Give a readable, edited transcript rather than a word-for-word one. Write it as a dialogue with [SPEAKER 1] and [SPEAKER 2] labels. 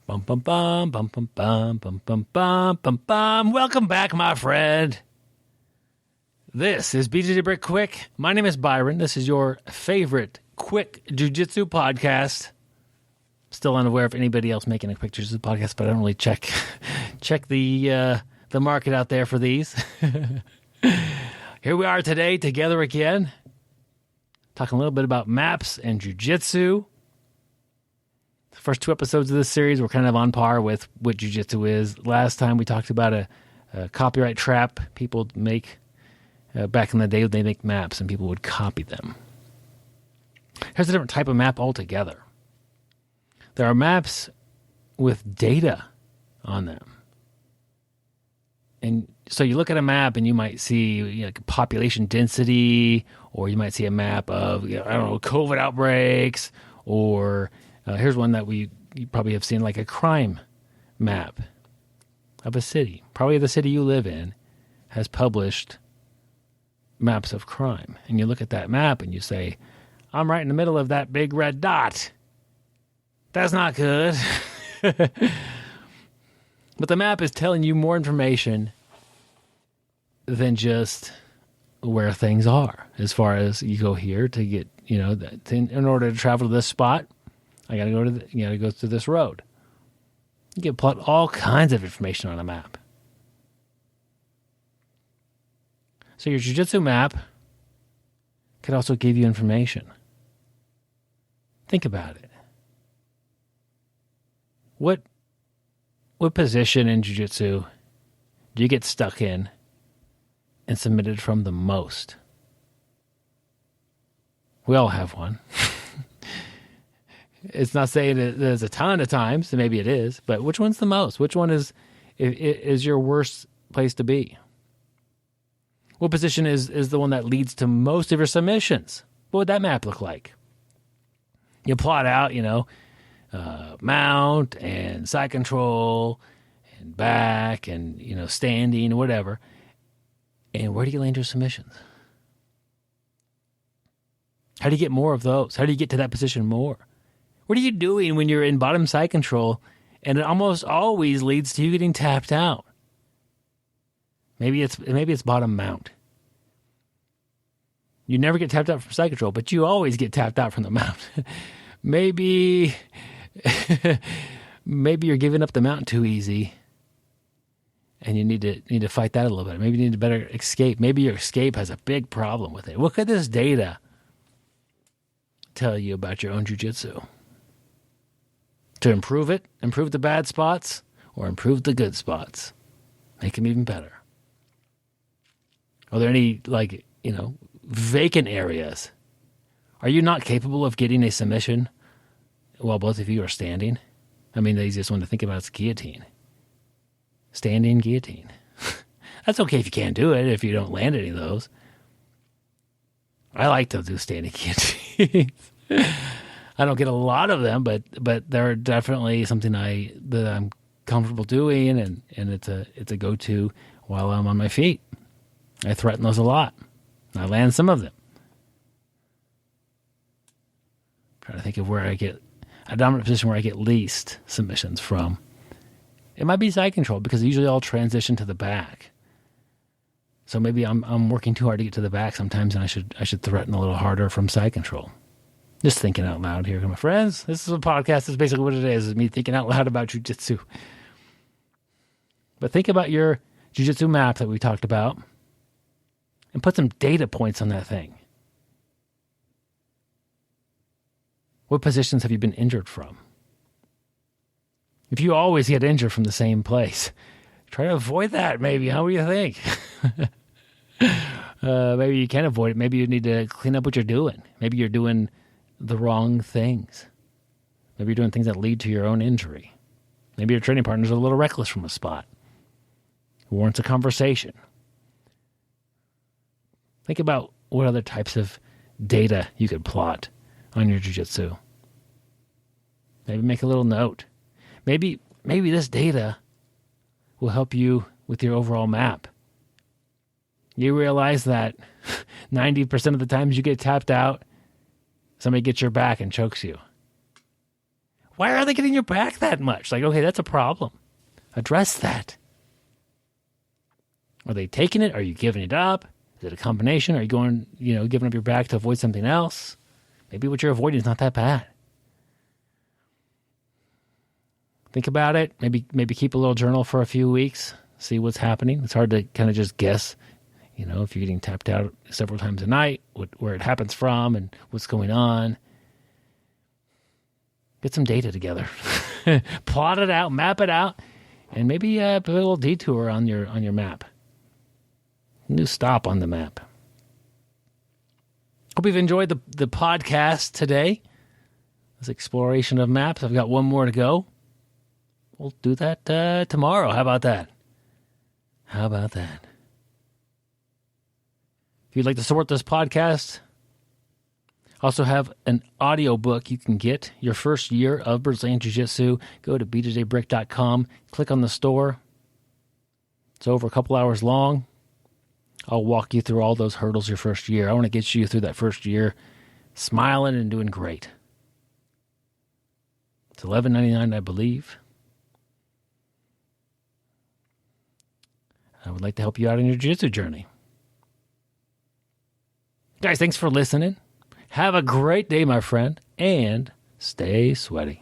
[SPEAKER 1] Bum bum bum bum bum bum bum bum bum bum bum. Welcome back, my friend. This is BjjBrick Quick. My name is Byron. This is your favorite quick jiu-jitsu podcast. Still unaware of anybody else making a quick jiu-jitsu podcast, but I don't really check the market out there for these. Here we are today, together again, talking a little bit about maps and jiu-jitsu. The first two episodes of this series were kind of on par with what jiu-jitsu is. Last time we talked about a copyright trap people make. Back in the day, they make maps and people would copy them. Here's a different type of map altogether. There are maps with data on them. And so you look at a map and you might see population density, or you might see a map of, COVID outbreaks, or here's one that you probably have seen, like a crime map of a city. Probably the city you live in has published maps of crime. And you look at that map and you say, I'm right in the middle of that big red dot. That's not good. But the map is telling you more information than just where things are. As far as you go here to get, in order to travel to this spot, I got to go to go through this road. You can plot all kinds of information on a map. So your jiu-jitsu map could also give you information. Think about it. What position in jiu-jitsu do you get stuck in and submitted from the most? We all have one. It's not saying that there's a ton of times, maybe it is, but which one's the most? Which one is your worst place to be? What position is the one that leads to most of your submissions? What would that map look like? You plot out, mount and side control and back and, standing, whatever. And where do you land your submissions? How do you get more of those? How do you get to that position more? What are you doing when you're in bottom side control and it almost always leads to you getting tapped out? Maybe it's bottom mount. You never get tapped out from side control, but you always get tapped out from the mount. Maybe you're giving up the mount too easy, and you need to fight that a little bit. Maybe you need a better escape. Maybe your escape has a big problem with it. What could this data tell you about your own jiu-jitsu? To improve it, improve the bad spots, or improve the good spots, make them even better. Are there any, vacant areas? Are you not capable of getting a submission while both of you are standing? I mean, the easiest one to think about is guillotine. Standing guillotine. That's okay if you can't do it, if you don't land any of those. I like to do standing guillotines. I don't get a lot of them, but they're definitely something that I'm comfortable doing, and it's a go-to while I'm on my feet. I threaten those a lot. I land some of them. I'm trying to think of where I get a dominant position where I get least submissions from. It might be side control because usually I'll transition to the back. So maybe I'm working too hard to get to the back sometimes, and I should threaten a little harder from side control. Just thinking out loud here, my friends. This is a podcast. This is basically what it is me thinking out loud about jiu-jitsu. But think about your jiu-jitsu map that we talked about, and put some data points on that thing. What positions have you been injured from? If you always get injured from the same place, try to avoid that maybe. How do you think? Maybe you can avoid it. Maybe you need to clean up what you're doing. Maybe you're doing the wrong things. Maybe you're doing things that lead to your own injury. Maybe your training partners are a little reckless from a spot. It warrants a conversation. Think about what other types of data you could plot on your jiu-jitsu. Maybe make a little note. Maybe this data will help you with your overall map. You realize that 90% of the times you get tapped out, somebody gets your back and chokes you. Why are they getting your back that much? Like, okay, that's a problem. Address that. Are they taking it? Are you giving it up? Is it a combination? Are you going, giving up your back to avoid something else? Maybe what you're avoiding is not that bad. Think about it. Maybe keep a little journal for a few weeks. See what's happening. It's hard to kind of just guess, if you're getting tapped out several times a night, where it happens from and what's going on. Get some data together. Plot it out, map it out, and maybe put a little detour on your map. New stop on the map. Hope you've enjoyed the podcast today. This exploration of maps. I've got one more to go. We'll do that tomorrow. How about that? If you'd like to support this podcast, I also have an audio book you can get. Your first year of Brazilian Jiu-Jitsu. Go to BjjBrick.com. Click on the store. It's over a couple hours long. I'll walk you through all those hurdles your first year. I want to get you through that first year smiling and doing great. It's $11.99, I believe. I would like to help you out on your jiu-jitsu journey. Guys, thanks for listening. Have a great day, my friend, and stay sweaty.